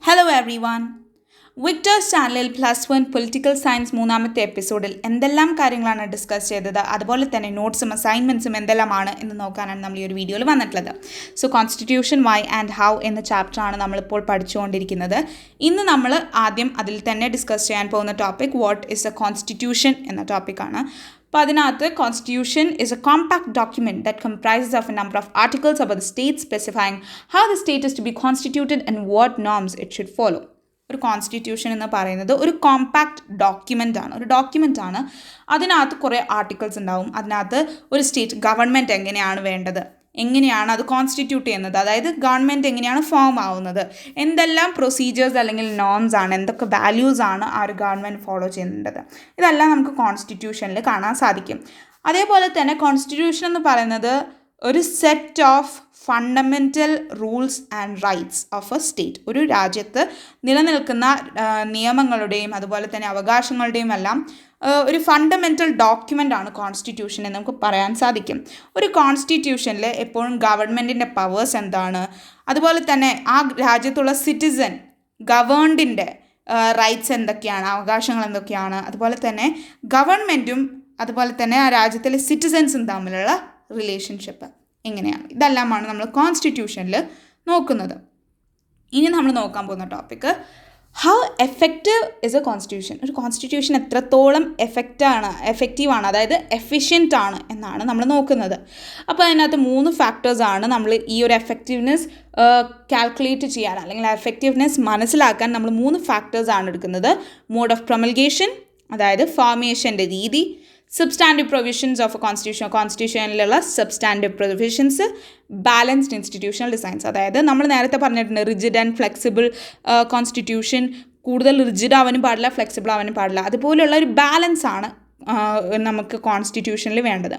Hello every one. Victers ചാനലിൽ +1 political science മൂന്നാമത്തെ എപ്പിസോഡിൽ എന്തെല്ലാം കാര്യങ്ങളാണ് ഡിസ്കസ് ചെയ്തത്, അതുപോലെ തന്നെ നോട്ട്സും അസൈൻമെൻറ്റ്സും എന്തെല്ലാമാണ് എന്ന് നോക്കാനാണ് നമ്മൾ ഈ ഒരു വീഡിയോയിൽ വന്നിട്ടുള്ളത്. So constitution why and how എന്ന ചാപ്റ്ററാണ് നമ്മളിപ്പോൾ പഠിച്ചുകൊണ്ടിരിക്കുന്നത്. ഇന്ന് നമ്മൾ ആദ്യം അതിൽ തന്നെ ഡിസ്കസ് ചെയ്യാൻ പോകുന്ന topic what is a constitution എന്ന ടോപ്പിക്കാണ്. അപ്പോൾ അതിനകത്ത് constitution is a compact document that comprises of a number of articles about the state specifying how the state is to be constituted and what norms it should follow. ഒരു constitution എന്ന് പറയുന്നത് ഒരു compact document ആണ്. അതിനകത്ത് കുറേ articles ഉണ്ടാവും. അതിനകത്ത് ഒരു സ്റ്റേറ്റ് ഗവൺമെൻറ് എങ്ങനെയാണ് വേണ്ടത്, എങ്ങനെയാണ് അത് കോൺസ്റ്റിറ്റ്യൂട്ട് ചെയ്യുന്നത്, അതായത് ഗവൺമെൻറ് എങ്ങനെയാണ് ഫോം ആവുന്നത്, എന്തെല്ലാം പ്രൊസീജിയേഴ്സ് അല്ലെങ്കിൽ നോംസ് ആണ്, എന്തൊക്കെ വാല്യൂസ് ആണ് ആ ഒരു ഗവൺമെൻറ് ഫോളോ ചെയ്യേണ്ടത്, ഇതെല്ലാം നമുക്ക് കോൺസ്റ്റിറ്റ്യൂഷനിൽ കാണാൻ സാധിക്കും. അതേപോലെ തന്നെ കോൺസ്റ്റിറ്റ്യൂഷൻ എന്ന് പറയുന്നത് ഒരു set of fundamental rules and rights of A state. ഒരു രാജ്യത്ത് നിലനിൽക്കുന്ന നിയമങ്ങളുടെയും അതുപോലെ തന്നെ അവകാശങ്ങളുടെയും എല്ലാം ഒരു ഫണ്ടമെൻ്റൽ ഡോക്യുമെൻ്റ് ആണ് കോൺസ്റ്റിറ്റ്യൂഷൻ എന്ന് നമുക്ക് പറയാൻ സാധിക്കും. ഒരു കോൺസ്റ്റിറ്റ്യൂഷനിൽ എപ്പോഴും ഗവൺമെൻറ്റിൻ്റെ പവേഴ്സ് എന്താണ്, അതുപോലെ തന്നെ ആ രാജ്യത്തുള്ള സിറ്റിസൺ ഗവേൺഡിൻ്റെ റൈറ്റ്സ് എന്തൊക്കെയാണ്, അവകാശങ്ങൾ എന്തൊക്കെയാണ്, അതുപോലെ തന്നെ ഗവൺമെൻറ്റും അതുപോലെ തന്നെ ആ രാജ്യത്തിലെ സിറ്റിസൻസും തമ്മിലുള്ള റിലേഷൻഷിപ്പ് എങ്ങനെയാണ്, ഇതെല്ലാമാണ് നമ്മൾ കോൺസ്റ്റിറ്റ്യൂഷനിൽ നോക്കുന്നത്. ഇനി നമ്മൾ നോക്കാൻ പോകുന്ന how effective is A constitution. ഒരു കോൺസ്റ്റിറ്റ്യൂഷൻ എത്രത്തോളം എഫക്റ്റീവാണ്, അതായത് എഫിഷ്യൻ്റ് ആണ് എന്നാണ് നമ്മൾ നോക്കുന്നത്. അപ്പോൾ അതിനകത്ത് 3 ഫാക്ടേഴ്സാണ് നമ്മൾ ഈ ഒരു എഫക്റ്റീവ്നെസ് കാൽക്കുലേറ്റ് ചെയ്യാൻ അല്ലെങ്കിൽ എഫക്റ്റീവ്നെസ് മനസ്സിലാക്കാൻ നമ്മൾ 3 ഫാക്ടേഴ്സാണ് എടുക്കുന്നത്. മോഡ് ഓഫ് പ്രൊമൽഗേഷൻ, അതായത് ഫോർമേഷൻ്റെ രീതി, സബ്സ്റ്റാൻറ്റീവ് പ്രൊവിഷൻസ് ഓഫ് എ കോൺസ്റ്റിറ്റ്യൂഷനിലുള്ള substantive provisions, balanced institutional designs. അതായത് നമ്മൾ നേരത്തെ പറഞ്ഞിട്ടുണ്ട് റിജിഡ് ആൻഡ് ഫ്ലെക്സിബിൾ കോൺസ്റ്റിറ്റ്യൂഷൻ, കൂടുതൽ റിജിഡ് ആവാനും പാടില്ല, ഫ്ലെക്സിബിൾ ആവാനും പാടില്ല. അതുപോലെയുള്ള ഒരു ബാലൻസ് ആണ് നമുക്ക് കോൺസ്റ്റിറ്റ്യൂഷനിൽ വേണ്ടത്.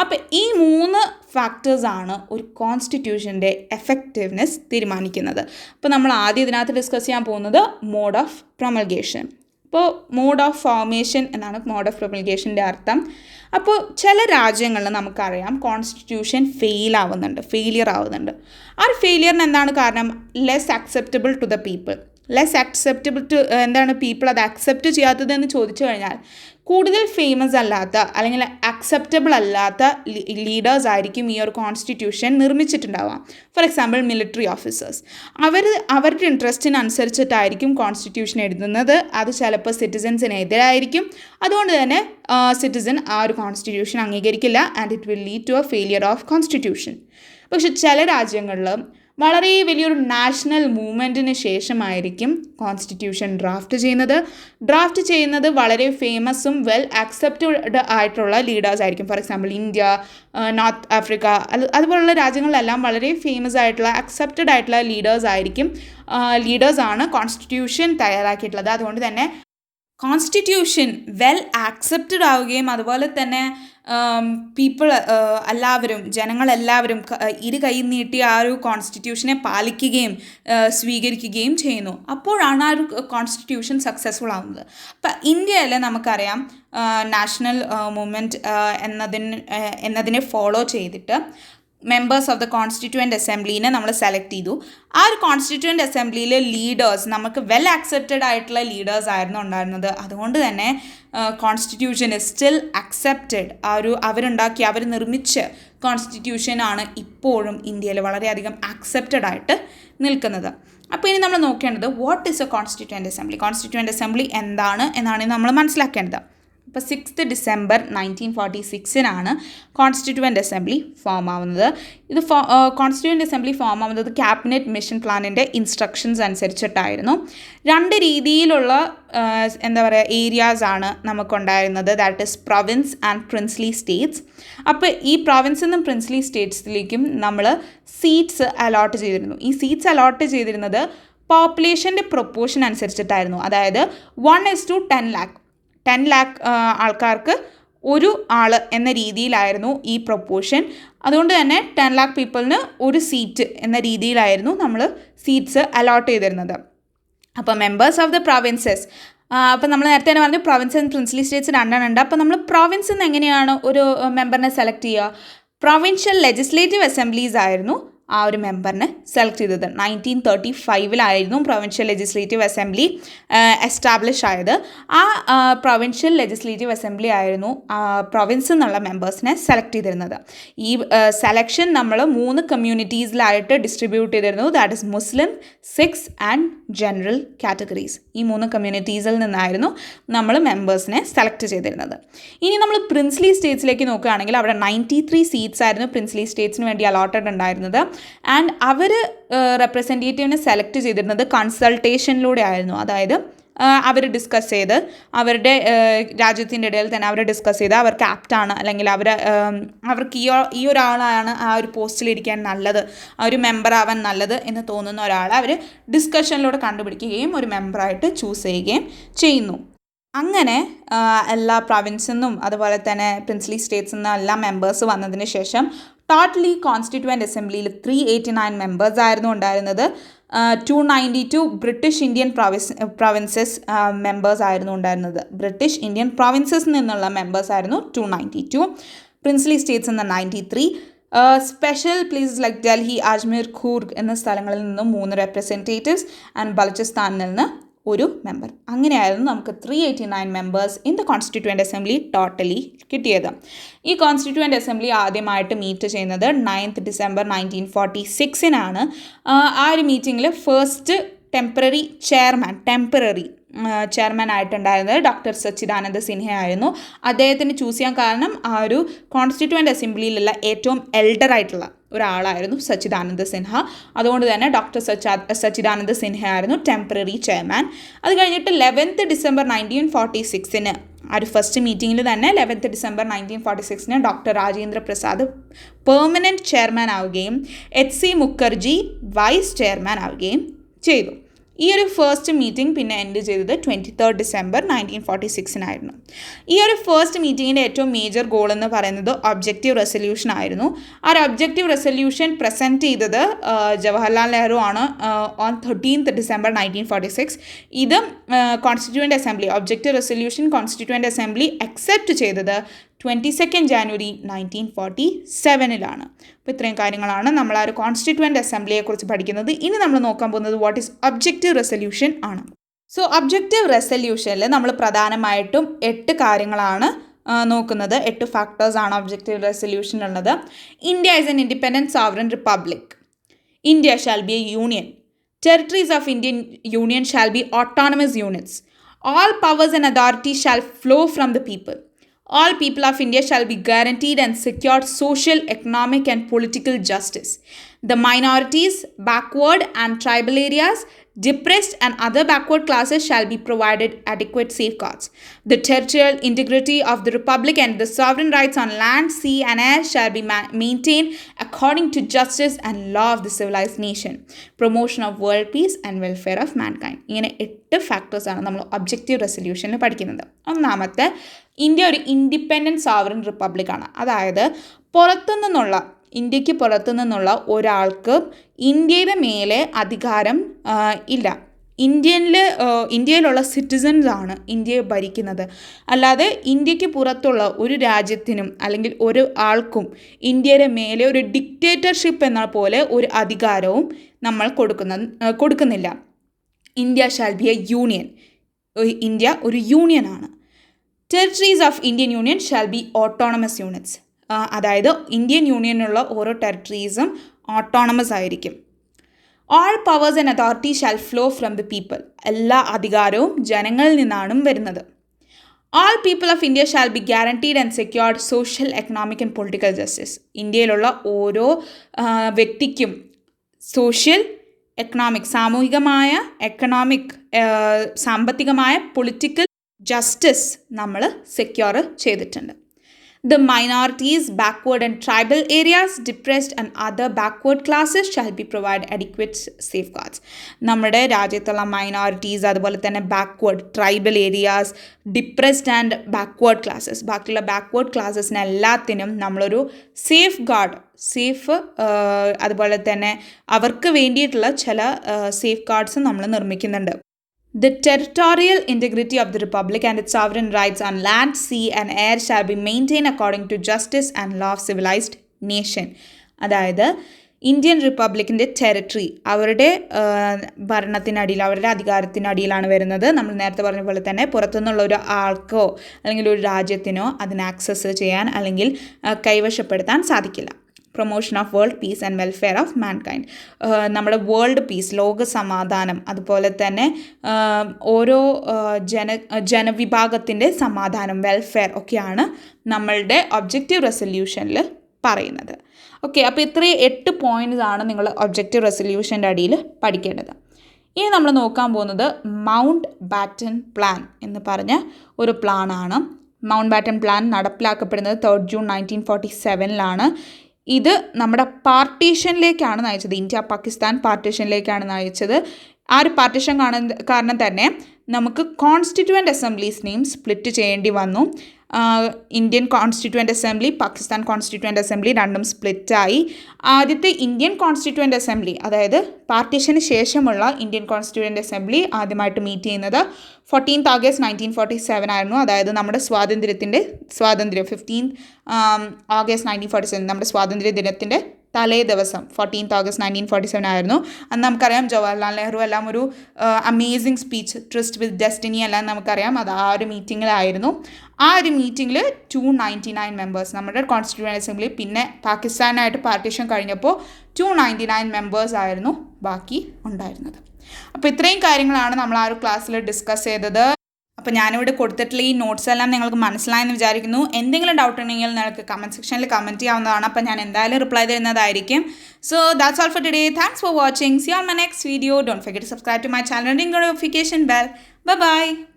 അപ്പോൾ ഈ 3 ഫാക്ടേഴ്സാണ് ഒരു കോൺസ്റ്റിറ്റ്യൂഷൻ്റെ എഫക്റ്റീവ്നെസ് തീരുമാനിക്കുന്നത്. അപ്പോൾ നമ്മൾ ആദ്യം ഇതിനകത്ത് ഡിസ്കസ് ചെയ്യാൻ പോകുന്നത് മോഡ് ഓഫ് പ്രൊമൽഗേഷൻ. ഇപ്പോൾ മോഡ് ഓഫ് ഫോർമേഷൻ എന്നാണ് മോഡ് ഓഫ് പ്രൊമൽഗേഷൻ്റെ അർത്ഥം. അപ്പോൾ ചില രാജ്യങ്ങളിൽ നമുക്കറിയാം കോൺസ്റ്റിറ്റ്യൂഷൻ ഫെയിലിയർ ആവുന്നുണ്ട്. ആ ഒരു ഫെയിലിയറിന് എന്താണ് കാരണം? Less acceptable to the people. എന്താണ് പീപ്പിൾ അത് അക്സെപ്റ്റ് ചെയ്യാത്തതെന്ന് ചോദിച്ചു കഴിഞ്ഞാൽ കൂടുതൽ ഫേമസ് അല്ലാത്ത അല്ലെങ്കിൽ അക്സെപ്റ്റബിൾ അല്ലാത്ത ലീഡേഴ്സ് ആയിരിക്കും ഈ ഒരു കോൺസ്റ്റിറ്റ്യൂഷൻ നിർമ്മിച്ചിട്ടുണ്ടാവുക. ഫോർ എക്സാമ്പിൾ മിലിറ്ററി ഓഫീസേഴ്സ്, അവരുടെ ഇൻട്രസ്റ്റിനനുസരിച്ചിട്ടായിരിക്കും കോൺസ്റ്റിറ്റ്യൂഷൻ എഴുതുന്നത്. അത് ചിലപ്പോൾ സിറ്റിസൻസിനെതിരായിരിക്കും. അതുകൊണ്ട് തന്നെ സിറ്റിസൺ ആ ഒരു കോൺസ്റ്റിറ്റ്യൂഷൻ അംഗീകരിക്കില്ല and it will lead to a failure of constitution. പക്ഷെ ചില രാജ്യങ്ങളിൽ വളരെ വലിയൊരു നാഷണൽ മൂവ്മെൻറ്റിന് ശേഷമായിരിക്കും കോൺസ്റ്റിറ്റ്യൂഷൻ ഡ്രാഫ്റ്റ് ചെയ്യുന്നത് വളരെ ഫേമസും വെൽ അക്സെപ്റ്റഡ് ആയിട്ടുള്ള ലീഡേഴ്സ് ആയിരിക്കും. For example India, north Africa, അതുപോലുള്ള രാജ്യങ്ങളിലെല്ലാം വളരെ ഫേമസ് ആയിട്ടുള്ള അക്സെപ്റ്റഡ് ആയിട്ടുള്ള ലീഡേഴ്സാണ് കോൺസ്റ്റിറ്റ്യൂഷൻ തയ്യാറാക്കിയിട്ടുള്ളത്. അതുകൊണ്ട് തന്നെ കോൺസ്റ്റിറ്റ്യൂഷൻ വെൽ ആക്സെപ്റ്റഡ് ആവുകയും അതുപോലെ തന്നെ ജനങ്ങളെല്ലാവരും ഇരു കൈ നീട്ടി ആ ഒരു കോൺസ്റ്റിറ്റ്യൂഷനെ പാലിക്കുകയും സ്വീകരിക്കുകയും ചെയ്യുന്നു. അപ്പോഴാണ് ആ ഒരു കോൺസ്റ്റിറ്റ്യൂഷൻ സക്സസ്ഫുൾ ആവുന്നത്. അപ്പം ഇന്ത്യയിൽ നമുക്കറിയാം നാഷണൽ മൂവ്മെൻറ്റ് എന്നതിനെ ഫോളോ ചെയ്തിട്ട് മെമ്പേഴ്സ് ഓഫ് ദ കോൺസ്റ്റിറ്റ്യൂവൻ്റ് അസംബ്ലീനെ നമ്മൾ സെലക്ട് ചെയ്തു. ആ ഒരു കോൺസ്റ്റിറ്റ്യൂവൻ്റ് അസംബ്ലിയിലെ ലീഡേഴ്സ് നമുക്ക് വെൽ ആക്സെപ്റ്റഡ് ആയിട്ടുള്ള ലീഡേഴ്സ് ആയിരുന്നു ഉണ്ടായിരുന്നത്. അതുകൊണ്ട് തന്നെ കോൺസ്റ്റിറ്റ്യൂഷൻ ഇസ് സ്റ്റിൽ അക്സെപ്റ്റഡ്. അവർ നിർമ്മിച്ച കോൺസ്റ്റിറ്റ്യൂഷനാണ് ഇപ്പോഴും ഇന്ത്യയിൽ വളരെയധികം അക്സെപ്റ്റഡ് ആയിട്ട് നിൽക്കുന്നത്. അപ്പോൾ ഇനി നമ്മൾ നോക്കേണ്ടത് what is A constituent assembly എന്താണ് എന്നാണ് നമ്മൾ മനസ്സിലാക്കേണ്ടത്. ഇപ്പോൾ 6 ഡിസംബർ 1946 കോൺസ്റ്റിറ്റ്യൂവൻ്റ് അസംബ്ലി ഫോം ആവുന്നത്. ഇത് കോൺസ്റ്റിറ്റ്യൂവൻ്റ് അസംബ്ലി ഫോം ആവുന്നത് ക്യാബിനറ്റ് മിഷൻ പ്ലാനിൻ്റെ ഇൻസ്ട്രക്ഷൻസ് അനുസരിച്ചിട്ടായിരുന്നു. 2 രീതിയിലുള്ള ഏരിയാസാണ് നമുക്കുണ്ടായിരുന്നത്. That is province and princely states. അപ്പോൾ ഈ പ്രൊവിൻസിൽ നിന്നും പ്രിൻസ്ലി സ്റ്റേറ്റ്സിലേക്കും നമ്മൾ സീറ്റ്സ് അലോട്ട് ചെയ്തിരുന്നു. ഈ സീറ്റ്സ് അലോട്ട് ചെയ്തിരുന്നത് പോപ്പുലേഷൻ്റെ പ്രൊപ്പോർഷൻ അനുസരിച്ചിട്ടായിരുന്നു. അതായത് 1:10 lakh 10 lakh ആൾക്കാർക്ക് ഒരു ആൾ എന്ന രീതിയിലായിരുന്നു ഈ പ്രൊപ്പോർഷൻ. അതുകൊണ്ട് തന്നെ 10 lakh പീപ്പിളിന് ഒരു സീറ്റ് എന്ന രീതിയിലായിരുന്നു നമ്മൾ സീറ്റ്സ് അലോട്ട് ചെയ്തിരുന്നത്. അപ്പോൾ മെമ്പേഴ്സ് ഓഫ് ദ പ്രൊവിൻസസ്, അപ്പോൾ നമ്മൾ നേരത്തെ തന്നെ പറഞ്ഞു പ്രൊവിൻസ് ആൻഡ് പ്രിൻസ്ലി സ്റ്റേറ്റ്സ് 2 ഉണ്ട്. അപ്പോൾ നമ്മൾ പ്രൊവിൻസിൽ നിന്ന് എങ്ങനെയാണ് ഒരു മെമ്പറിനെ സെലക്ട് ചെയ്യുക? പ്രൊവിൻഷ്യൽ ലെജിസ്ലേറ്റീവ് അസംബ്ലീസ് ആയിരുന്നു ആ ഒരു മെമ്പറിനെ സെലക്ട് ചെയ്തത്. 1935 പ്രൊവിൻഷ്യൽ ലെജിസ്ലേറ്റീവ് അസംബ്ലി എസ്റ്റാബ്ലിഷ് ആയത്. ആ പ്രൊവിൻഷ്യൽ ലെജിസ്ലേറ്റീവ് അസംബ്ലി ആയിരുന്നു പ്രൊവിൻസിൽ നിന്നുള്ള മെമ്പേഴ്സിനെ സെലക്ട് ചെയ്തിരുന്നത്. ഈ സെലക്ഷൻ നമ്മൾ 3 കമ്മ്യൂണിറ്റീസിലായിട്ട് ഡിസ്ട്രിബ്യൂട്ട് ചെയ്തിരുന്നു. That is Muslim, Sikhs and general categories. ഈ 3 കമ്മ്യൂണിറ്റീസിൽ നിന്നായിരുന്നു നമ്മൾ മെമ്പേഴ്സിനെ സെലക്ട് ചെയ്തിരുന്നത്. ഇനി നമ്മൾ പ്രിൻസ്ലി സ്റ്റേറ്റ്സിലേക്ക് നോക്കുകയാണെങ്കിൽ അവിടെ 93 സീറ്റ്സ് ആയിരുന്നു പ്രിൻസ്ലി സ്റ്റേറ്റ്സിന് വേണ്ടി അലോട്ടഡ് ഉണ്ടായിരുന്നത്. ആൻഡ് അവർ റെപ്രസെൻറ്റേറ്റീവിനെ സെലക്ട് ചെയ്തിരുന്നത് കൺസൾട്ടേഷനിലൂടെ ആയിരുന്നു. അതായത് അവർ ഡിസ്കസ് ചെയ്ത് അവരുടെ രാജ്യത്തിൻ്റെ ഇടയിൽ തന്നെ അവർ ഡിസ്കസ് ചെയ്ത് അവർക്ക് ആപ്റ്റാണ് അല്ലെങ്കിൽ അവർക്ക് ഈ ഒരാളാണ് ആ ഒരു പോസ്റ്റിലിരിക്കാൻ നല്ലത്, ആ ഒരു മെമ്പർ ആവാൻ നല്ലത് എന്ന് തോന്നുന്ന ഒരാളെ അവർ ഡിസ്കഷനിലൂടെ കണ്ടുപിടിക്കുകയും ഒരു മെമ്പറായിട്ട് ചൂസ് ചെയ്യുകയും ചെയ്യുന്നു. അങ്ങനെ എല്ലാ പ്രൊവിൻസിൽ നിന്നും അതുപോലെ തന്നെ പ്രിൻസ്ലി സ്റ്റേറ്റ്സിൽ നിന്നും എല്ലാ മെമ്പേഴ്സ് വന്നതിന് ശേഷം ടോട്ടലി കോൺസ്റ്റിറ്റ്യൂവൻ്റ് അസംബ്ലിയിൽ 389 മെമ്പേഴ്സ് ആയിരുന്നു ഉണ്ടായിരുന്നത്. 292 ബ്രിട്ടീഷ് ഇന്ത്യൻ പ്രൊവിൻസസ് മെമ്പേഴ്സ് ആയിരുന്നു ഉണ്ടായിരുന്നത്. ബ്രിട്ടീഷ് ഇന്ത്യൻ പ്രൊവിൻസസിൽ നിന്നുള്ള മെമ്പേഴ്സ് ആയിരുന്നു 292. പ്രിൻസ്ലി സ്റ്റേറ്റ്സ് എന്ന 93. Special places like Delhi, Ajmer, Coorg എന്ന സ്ഥലങ്ങളിൽ നിന്നും 3 റെപ്രസെൻറ്റേറ്റീവ്സ് ആൻഡ് ബലൂചിസ്ഥാനിൽ നിന്ന് ഒരു മെമ്പർ. അങ്ങനെയായിരുന്നു നമുക്ക് 389 members in the constituent assembly totally കിട്ടിയത്. ഈ കോൺസ്റ്റിറ്റ്യൂവൻ്റ് അസംബ്ലി ആദ്യമായിട്ട് മീറ്റ് ചെയ്യുന്നത് 9th December 1946 ആ ഒരു മീറ്റിങ്ങിൽ ഫസ്റ്റ് ടെമ്പററി ചെയർമാൻ ആയിട്ടുണ്ടായിരുന്നത് ഡോക്ടർ സച്ചിദാനന്ദ സിൻഹ ആയിരുന്നു. അദ്ദേഹത്തിന് ചൂസ് ചെയ്യാൻ കാരണം ആ ഒരു കോൺസ്റ്റിറ്റ്യൂവൻ്റ് അസംബ്ലിയിലുള്ള ഏറ്റവും എൽഡർ ആയിട്ടുള്ള ഒരാളായിരുന്നു സച്ചിദാനന്ദ സിൻഹ. അതുകൊണ്ട് തന്നെ ഡോക്ടർ സച്ചിദാനന്ദ സിൻഹ ആയിരുന്നു ടെമ്പററി ചെയർമാൻ. അത് കഴിഞ്ഞിട്ട് 11th December 1946 ആ ഒരു ഫസ്റ്റ് മീറ്റിങ്ങിൽ തന്നെ 11th December 1946 doctor Rajendra Prasad permanent chairman ആവുകയും HC മുഖർജി വൈസ് ചെയർമാൻ ആവുകയും ചെയ്തു. ഈ ഒരു ഫസ്റ്റ് മീറ്റിംഗ് പിന്നെ എൻഡ് ചെയ്തത് 23rd December 1946 ഈ ഒരു ഫസ്റ്റ് മീറ്റിങ്ങിൻ്റെ ഏറ്റവും മേജർ ഗോൾ എന്ന് പറയുന്നത് ഒബ്ജക്റ്റീവ് റെസൊല്യൂഷൻ ആയിരുന്നു. ആ ഒരു ഒബ്ജക്റ്റീവ് റെസൊല്യൂഷൻ പ്രസൻറ്റ് ചെയ്തത് ജവഹർലാൽ നെഹ്റു ആണ് ഓൺ 13th December 1946. ഇത് constituent assembly objective resolution constituent assembly accept ചെയ്തത് 22nd January 1947. അപ്പോൾ ഇത്രയും കാര്യങ്ങളാണ് നമ്മൾ ആ ഒരു കോൺസ്റ്റിറ്റ്യൂവൻ്റ് അസംബ്ലിയെക്കുറിച്ച് പഠിക്കുന്നത്. ഇനി നമ്മൾ നോക്കാൻ പോകുന്നത് വാട്ട് ഈസ് ഒബ്ജക്റ്റീവ് റെസൊല്യൂഷൻ ആണ്. സോ ഒബ്ജക്റ്റീവ് റെസൊല്യൂഷനിൽ നമ്മൾ പ്രധാനമായിട്ടും 8 കാര്യങ്ങളാണ് നോക്കുന്നത്. 8 ഫാക്ടേഴ്സാണ് ഒബ്ജക്റ്റീവ് റെസൊല്യൂഷനുള്ളത്. India is an independent sovereign republic. India shall be a union. Territories of Indian union shall be autonomous units. All powers and authority shall flow from the people. All people of India shall be guaranteed and secured social, economic and political justice. The minorities, backward and tribal areas, depressed and other backward classes shall be provided adequate safeguards. The territorial integrity of the Republic and the sovereign rights on land, sea and air shall be maintained according to justice and law of the civilized nation. Promotion of world peace and welfare of mankind. ഇങ്ങനെ 8 ഫാക്ടേഴ്സാണ് നമ്മൾ objective റെസൊല്യൂഷനിൽ പഠിക്കുന്നത്. ഒന്നാമത്തെ, India ഒരു independent sovereign റിപ്പബ്ലിക്കാണ്. അതായത് ഇന്ത്യക്ക് പുറത്തുനിന്നുള്ള ഒരാൾക്ക് ഇന്ത്യയുടെ മേലെ അധികാരം ഇല്ല. ഇന്ത്യയിലുള്ള സിറ്റിസൺസാണ് ഇന്ത്യയെ ഭരിക്കുന്നത്. അല്ലാതെ ഇന്ത്യക്ക് പുറത്തുള്ള ഒരു രാജ്യത്തിനും അല്ലെങ്കിൽ ഒരു ആൾക്കും ഇന്ത്യയുടെ മേലെ ഒരു ഡിക്റ്റേറ്റർഷിപ്പ് എന്ന പോലെ ഒരു അധികാരവും നമ്മൾ കൊടുക്കുന്നില്ല. India shall be a union. India ഒരു യൂണിയനാണ്. Territories of Indian union shall be autonomous units. അതായത് ഇന്ത്യൻ യൂണിയനുള്ള ഓരോ ടെറിട്ടറീസും ഓട്ടോണമസ് ആയിരിക്കും. All powers and authority shall flow from the people. എല്ലാ അധികാരവും ജനങ്ങളിൽ നിന്നാണ് വരുന്നത്. All people of India shall be guaranteed and secured social, economic and political justice. ഇന്ത്യയിലുള്ള ഓരോ വ്യക്തിക്കും സോഷ്യൽ, എക്കണോമിക്, സാമൂഹികമായ, എക്കണോമിക്, സാമ്പത്തികമായ, പൊളിറ്റിക്കൽ ജസ്റ്റിസ് നമ്മൾ സെക്യൂർ ചെയ്തിട്ടുണ്ട്. The minorities, backward and tribal areas, depressed and other backward classes shall be provided adequate safeguards. നമ്മുടെ രാജ്യത്തുള്ള minorities, അതുപോലെ തന്നെ backward, tribal areas, depressed and backward classes, ബാക്കിയുള്ള ബാക്ക്വേർഡ് ക്ലാസ്സസിന് എല്ലാത്തിനും നമ്മളൊരു അതുപോലെ തന്നെ അവർക്ക് വേണ്ടിയിട്ടുള്ള ചില സേഫ് ഗാർഡ്സ് നമ്മൾ നിർമ്മിക്കുന്നുണ്ട്. The territorial integrity of the Republic and its sovereign rights on land, sea and air shall be maintained according to justice and law of civilized nation. അതായത് ഇന്ത്യൻ റിപ്പബ്ലിക്കിൻ്റെ ടെറിട്ടറി അവരുടെ ഭരണത്തിനടിയിൽ, അവരുടെ അധികാരത്തിനടിയിലാണ് വരുന്നത്. നമ്മൾ നേരത്തെ പറഞ്ഞ പോലെ തന്നെ പുറത്തുനിന്നുള്ള ഒരു ആൾക്കോ അല്ലെങ്കിൽ ഒരു രാജ്യത്തിനോ അതിന് ആക്സസ് ചെയ്യാൻ അല്ലെങ്കിൽ കൈവശപ്പെടുത്താൻ സാധിക്കില്ല. Promotion of world piece and welfare of mankind, നമ്മുടെ വേൾഡ് പീസ്, ലോക സമാധാനം, അതുപോലെ തന്നെ ഓരോ ജനവിഭാഗത്തിൻ്റെ സമാധാനം, വെൽഫെയർ ഒക്കെയാണ് നമ്മളുടെ ഒബ്ജക്റ്റീവ് റെസൊല്യൂഷനിൽ പറയുന്നത്. ഓക്കെ, അപ്പോൾ ഇത്രയും 8 പോയിൻറ്റ്സ് ആണ് നിങ്ങൾ ഒബ്ജക്റ്റീവ് റെസൊല്യൂഷൻ്റെ അടിയിൽ പഠിക്കേണ്ടത്. ഇനി നമ്മൾ നോക്കാൻ പോകുന്നത് മൗണ്ട് ബാറ്റൻ പ്ലാൻ എന്ന് പറഞ്ഞ ഒരു പ്ലാനാണ്. മൗണ്ട് ബാറ്റൻ പ്ലാൻ നടപ്പിലാക്കപ്പെടുന്നത് 3 ജൂൺ 1947 ഇത് നമ്മുടെ പാർട്ടീഷനിലേക്കാണ് നയിച്ചത്. ഇന്ത്യ പാകിസ്ഥാൻ പാർട്ടീഷനിലേക്കാണ് നയിച്ചത്. ആ ഒരു പാർട്ടീഷൻ കാരണം തന്നെ നമുക്ക് കോൺസ്റ്റിറ്റ്യൂവൻ്റ് അസംബ്ലീസിനെയും സ്പ്ലിറ്റ് ചെയ്യേണ്ടി വന്നു. Indian constituent assembly, Pakistan constituent assembly രണ്ടും സ്പ്ലിറ്റായി. ആദ്യത്തെ ഇന്ത്യൻ കോൺസ്റ്റിറ്റ്യൂവൻ്റ് അസംബ്ലി, അതായത് പാർട്ടീഷന് ശേഷമുള്ള ഇന്ത്യൻ കോൺസ്റ്റിറ്റ്യൂവൻ്റ് അസംബ്ലി ആദ്യമായിട്ട് മീറ്റ് ചെയ്യുന്നത് 14 ഓഗസ്റ്റ് 1947 ആയിരുന്നു. അതായത് നമ്മുടെ സ്വാതന്ത്ര്യം 15 ഓഗസ്റ്റ് 1947, നമ്മുടെ സ്വാതന്ത്ര്യ ദിനത്തിൻ്റെ തലേ ദിവസം 14 ഓഗസ്റ്റ് 1947 ആയിരുന്നു. അന്ന് നമുക്കറിയാം ജവഹർലാൽ നെഹ്റു എല്ലാം ഒരു അമേസിങ് സ്പീച്ച്, ട്രസ്റ്റ് വിത്ത് ഡെസ്റ്റിനി എല്ലാം നമുക്കറിയാം. അത് ആ ഒരു മീറ്റിങ്ങിലായിരുന്നു. ആ ഒരു മീറ്റിങ്ങിൽ 299 മെമ്പേഴ്സ്, നമ്മുടെ കോൺസ്റ്റിറ്റ്യൂവൻ്റ് അസംബ്ലി പിന്നെ പാകിസ്ഥാനായിട്ട് പാർട്ടീഷൻ കഴിഞ്ഞപ്പോൾ 299 മെമ്പേഴ്സ് ആയിരുന്നു ബാക്കി ഉണ്ടായിരുന്നത്. അപ്പോൾ ഇത്രയും കാര്യങ്ങളാണ് നമ്മൾ ആ ഒരു ക്ലാസ്സിൽ ഡിസ്കസ് ചെയ്തത്. അപ്പോൾ ഞാനിവിടെ കൊടുത്തിട്ടുള്ള ഈ നോട്ട്സ് എല്ലാം നിങ്ങൾക്ക് മനസ്സിലായെന്ന് വിചാരിക്കുന്നു. എന്തെങ്കിലും ഡൗട്ട് ഉണ്ടെങ്കിൽ നിങ്ങൾക്ക് കമൻറ്റ് സെക്ഷനിൽ കമൻറ്റ് ചെയ്യാവുന്നതാണ്. അപ്പോൾ ഞാൻ എന്തായാലും റിപ്ലൈ തരുന്നതായിരിക്കും. So that's all for today. Thanks for watching. See you on my next video. Don't forget to subscribe to my channel and ring the notification bell. Bye bye.